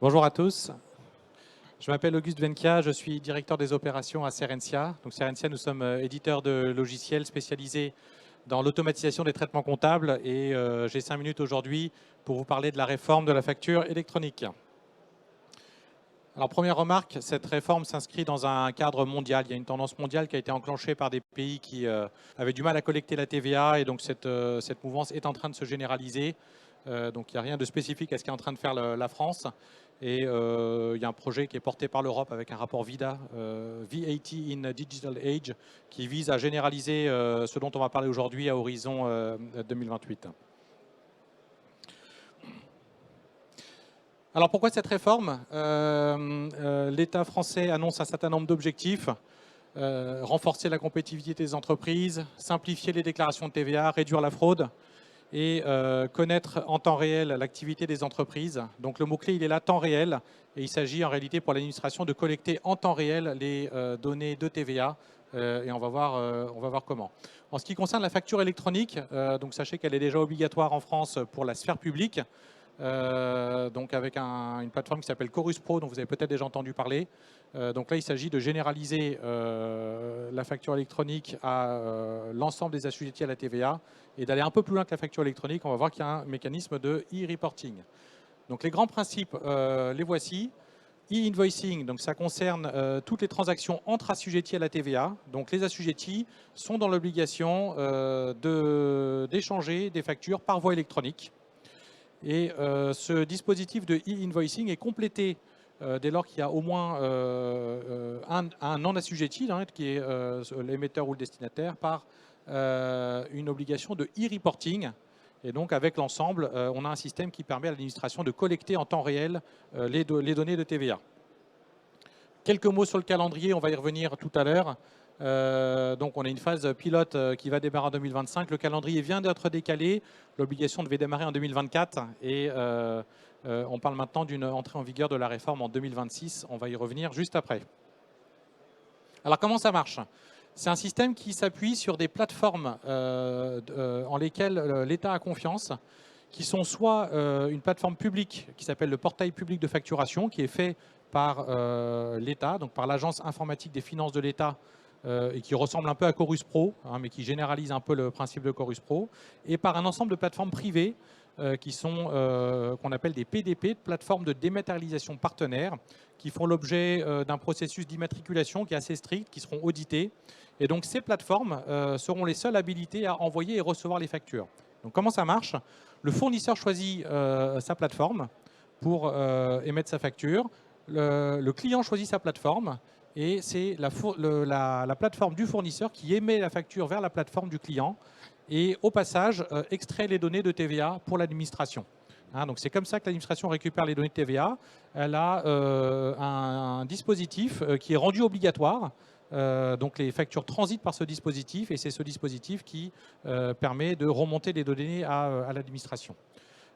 Bonjour à tous. Je m'appelle Auguste Venkia, je suis directeur des opérations à Serensia. Donc Serensia, nous sommes éditeurs de logiciels spécialisés dans l'automatisation des traitements comptables et j'ai 5 minutes aujourd'hui pour vous parler de la réforme de la facture électronique. Alors première remarque, cette réforme s'inscrit dans un cadre mondial. Il y a une tendance mondiale qui a été enclenchée par des pays qui avaient du mal à collecter la TVA et donc cette mouvance est en train de se généraliser. Donc il n'y a rien de spécifique à ce qu'est en train de faire la France. Et il y a un projet qui est porté par l'Europe avec un rapport VIDA, VAT in Digital Age, qui vise à généraliser ce dont on va parler aujourd'hui à horizon 2028. Alors pourquoi cette réforme? L'État français annonce un certain nombre d'objectifs. Renforcer la compétitivité des entreprises, simplifier les déclarations de TVA, réduire la fraude et connaître en temps réel l'activité des entreprises. Donc le mot-clé, il est là, temps réel. Et il s'agit en réalité pour l'administration de collecter en temps réel les données de TVA. Et on va voir comment. En ce qui concerne la facture électronique, donc sachez qu'elle est déjà obligatoire en France pour la sphère publique. Donc avec une plateforme qui s'appelle Chorus Pro, dont vous avez peut-être déjà entendu parler. Donc là, il s'agit de généraliser la facture électronique à l'ensemble des assujettis à la TVA et d'aller un peu plus loin que la facture électronique. On va voir qu'il y a un mécanisme de e-reporting. Donc les grands principes, les voici. E-invoicing, donc ça concerne toutes les transactions entre assujettis à la TVA. Donc les assujettis sont dans l'obligation d'échanger des factures par voie électronique. Et ce dispositif de e-invoicing est complété dès lors qu'il y a au moins un non-assujetti, qui est l'émetteur ou le destinataire, par une obligation de e-reporting. Et donc avec l'ensemble, on a un système qui permet à l'administration de collecter en temps réel les données de TVA. Quelques mots sur le calendrier, on va y revenir tout à l'heure. Donc on a une phase pilote qui va démarrer en 2025. Le calendrier vient d'être décalé. L'obligation devait démarrer en 2024 et on parle maintenant d'une entrée en vigueur de la réforme en 2026. On va y revenir juste après. Alors comment ça marche? C'est un système qui s'appuie sur des plateformes en lesquelles l'État a confiance, qui sont soit une plateforme publique qui s'appelle le portail public de facturation, qui est fait par l'État, donc par l'Agence informatique des finances de l'État, et qui ressemble un peu à Chorus Pro, mais qui généralise un peu le principe de Chorus Pro, et par un ensemble de plateformes privées qui sont qu'on appelle des PDP, plateformes de dématérialisation partenaires, qui font l'objet d'un processus d'immatriculation qui est assez strict, qui seront auditées. Et donc ces plateformes seront les seules habilitées à envoyer et recevoir les factures. Donc comment ça marche? Le fournisseur choisit sa plateforme pour émettre sa facture. Le client choisit sa plateforme et c'est la plateforme du fournisseur qui émet la facture vers la plateforme du client et au passage extrait les données de TVA pour l'administration. Donc c'est comme ça que l'administration récupère les données de TVA. Elle a un dispositif qui est rendu obligatoire. Donc les factures transitent par ce dispositif et c'est ce dispositif qui permet de remonter les données à l'administration.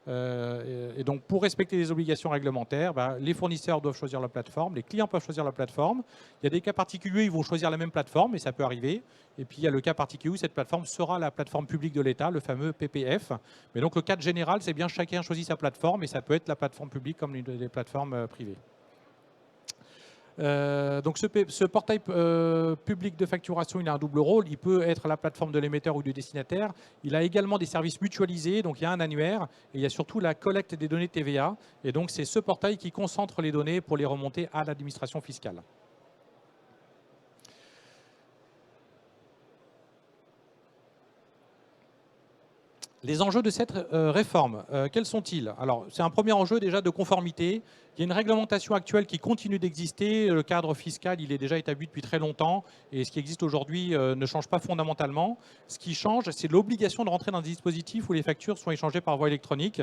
Et donc, pour respecter les obligations réglementaires, les fournisseurs doivent choisir la plateforme, les clients peuvent choisir la plateforme. Il y a des cas particuliers, ils vont choisir la même plateforme, et ça peut arriver. Et puis, il y a le cas particulier où cette plateforme sera la plateforme publique de l'État, le fameux PPF. Mais donc, le cadre général, c'est bien chacun choisit sa plateforme, et ça peut être la plateforme publique comme les plateformes privées. Donc ce portail public de facturation, il a un double rôle. Il peut être la plateforme de l'émetteur ou du destinataire. Il a également des services mutualisés, donc il y a un annuaire et il y a surtout la collecte des données de TVA. Et donc c'est ce portail qui concentre les données pour les remonter à l'administration fiscale. Les enjeux de cette réforme, quels sont-ils? Alors, c'est un premier enjeu déjà de conformité. Il y a une réglementation actuelle qui continue d'exister. Le cadre fiscal, il est déjà établi depuis très longtemps. Et ce qui existe aujourd'hui ne change pas fondamentalement. Ce qui change, c'est l'obligation de rentrer dans des dispositifs où les factures sont échangées par voie électronique.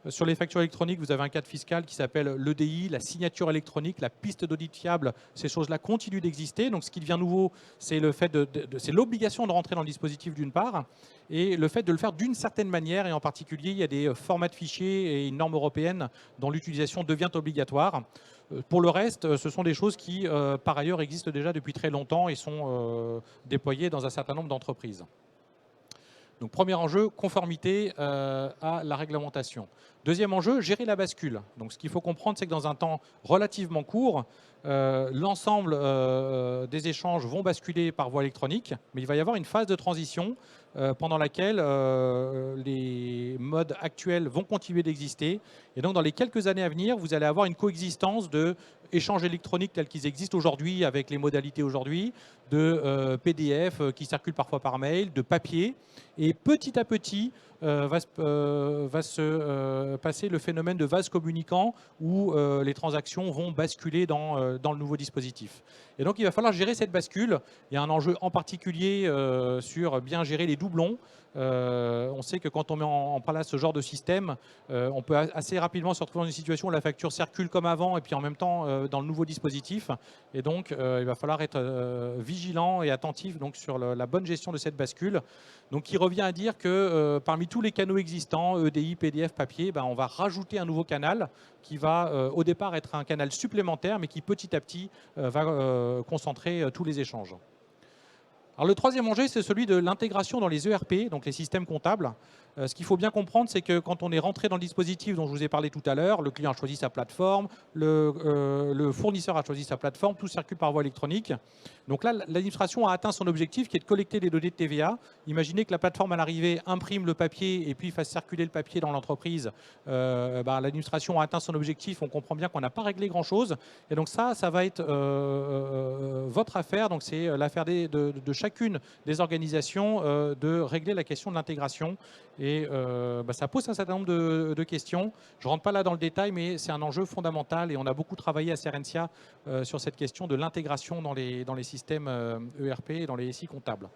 Sur les factures électroniques, vous avez un cadre fiscal qui s'appelle l'EDI, la signature électronique, la piste d'audit fiable. Ces choses-là continuent d'exister. Donc, ce qui devient nouveau, c'est le fait c'est l'obligation de rentrer dans le dispositif d'une part et le fait de le faire d'une certaine manière. Et en particulier, il y a des formats de fichiers et une norme européenne dont l'utilisation devient obligatoire. Pour le reste, ce sont des choses qui, par ailleurs, existent déjà depuis très longtemps et sont déployées dans un certain nombre d'entreprises. Donc, premier enjeu, conformité à la réglementation. Deuxième enjeu, gérer la bascule. Donc, ce qu'il faut comprendre, c'est que dans un temps relativement court, l'ensemble des échanges vont basculer par voie électronique, mais il va y avoir une phase de transition pendant laquelle les modes actuels vont continuer d'exister. Et donc, dans les quelques années à venir, vous allez avoir une coexistence de échanges électroniques tels qu'ils existent aujourd'hui avec les modalités aujourd'hui, de PDF qui circulent parfois par mail, de papier. Et petit à petit, va se passer le phénomène de vase communicant où les transactions vont basculer dans le nouveau dispositif. Et donc, il va falloir gérer cette bascule. Il y a un enjeu en particulier sur bien gérer les doublons. On sait que quand on met en place ce genre de système, on peut assez rapidement se retrouver dans une situation où la facture circule comme avant et puis en même temps dans le nouveau dispositif. Et donc, il va falloir être vigilant et attentif donc, sur la bonne gestion de cette bascule. Donc, qui revient à dire que parmi tous les canaux existants, EDI, PDF, papier, on va rajouter un nouveau canal qui va au départ être un canal supplémentaire, mais qui petit à petit va concentrer tous les échanges. Alors, le troisième enjeu, c'est celui de l'intégration dans les ERP, donc les systèmes comptables. Ce qu'il faut bien comprendre, c'est que quand on est rentré dans le dispositif dont je vous ai parlé tout à l'heure, le client a choisi sa plateforme, le fournisseur a choisi sa plateforme, tout circule par voie électronique. Donc là, l'administration a atteint son objectif qui est de collecter les données de TVA. Imaginez que la plateforme à l'arrivée imprime le papier et puis fasse circuler le papier dans l'entreprise. L'administration a atteint son objectif, on comprend bien qu'on n'a pas réglé grand-chose. Et donc ça va être votre affaire. Donc c'est l'affaire de chacune des organisations de régler la question de l'intégration. Et ça pose un certain nombre de questions. Je ne rentre pas là dans le détail, mais c'est un enjeu fondamental et on a beaucoup travaillé à Serensia sur cette question de l'intégration dans les systèmes ERP et dans les SI comptables.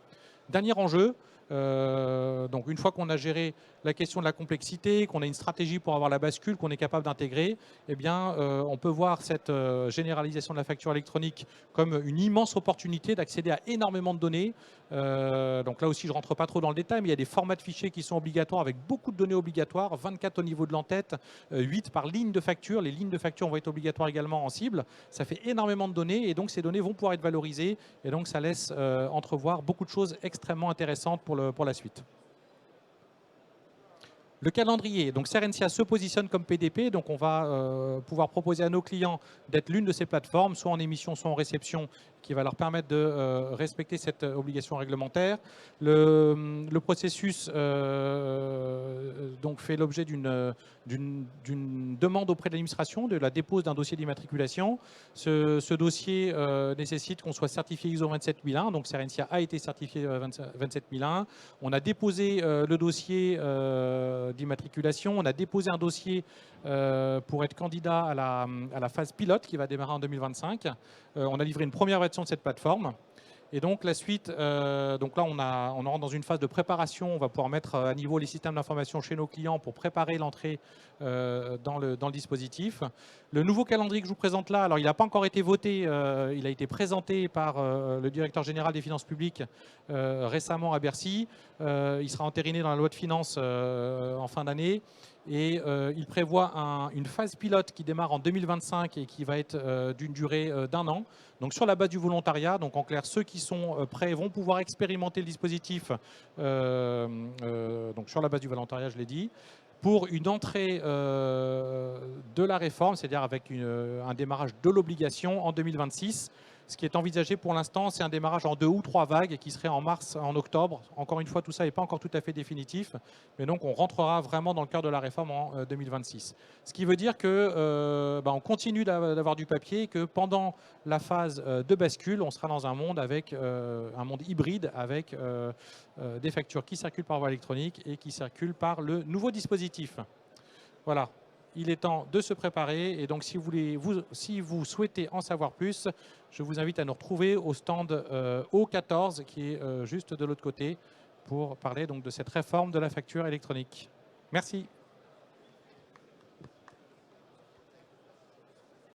Dernier enjeu, donc une fois qu'on a géré la question de la complexité, qu'on a une stratégie pour avoir la bascule, qu'on est capable d'intégrer, eh bien, on peut voir cette généralisation de la facture électronique comme une immense opportunité d'accéder à énormément de données. Donc là aussi, je ne rentre pas trop dans le détail, mais il y a des formats de fichiers qui sont obligatoires avec beaucoup de données obligatoires, 24 au niveau de l'entête, 8 par ligne de facture. Les lignes de facture vont être obligatoires également en cible. Ça fait énormément de données et donc ces données vont pouvoir être valorisées et donc ça laisse entrevoir beaucoup de choses extrêmement intéressantes pour la suite. Le calendrier, donc Serensia se positionne comme PDP, donc on va pouvoir proposer à nos clients d'être l'une de ces plateformes, soit en émission, soit en réception, qui va leur permettre de respecter cette obligation réglementaire. Le processus donc fait l'objet d'une demande auprès de l'administration, de la dépose d'un dossier d'immatriculation. Ce dossier nécessite qu'on soit certifié ISO 27001, donc Serensia a été certifié 27001. On a déposé le dossier d'immatriculation, on a déposé un dossier pour être candidat à la phase pilote qui va démarrer en 2025. On a livré une première version de cette plateforme. Et donc la suite, donc là on rentre dans une phase de préparation. On va pouvoir mettre à niveau les systèmes d'information chez nos clients pour préparer l'entrée dans le dispositif. Le nouveau calendrier que je vous présente là, alors il n'a pas encore été voté, il a été présenté par le directeur général des finances publiques récemment à Bercy. Il sera entériné dans la loi de finances en fin d'année. Et il prévoit une phase pilote qui démarre en 2025 et qui va être d'une durée d'1 an. Donc sur la base du volontariat, donc en clair, ceux qui sont prêts vont pouvoir expérimenter le dispositif donc sur la base du volontariat, je l'ai dit, pour une entrée de la réforme, c'est-à-dire avec un démarrage de l'obligation en 2026. Ce qui est envisagé pour l'instant, c'est un démarrage en 2 ou 3 vagues qui serait en mars, en octobre. Encore une fois, tout ça n'est pas encore tout à fait définitif. Mais donc, on rentrera vraiment dans le cœur de la réforme en 2026. Ce qui veut dire qu'on continue d'avoir du papier et que pendant la phase de bascule, on sera dans un monde hybride avec des factures qui circulent par voie électronique et qui circulent par le nouveau dispositif. Voilà. Il est temps de se préparer et donc si vous souhaitez en savoir plus, je vous invite à nous retrouver au stand O14 qui est juste de l'autre côté pour parler donc de cette réforme de la facture électronique. Merci.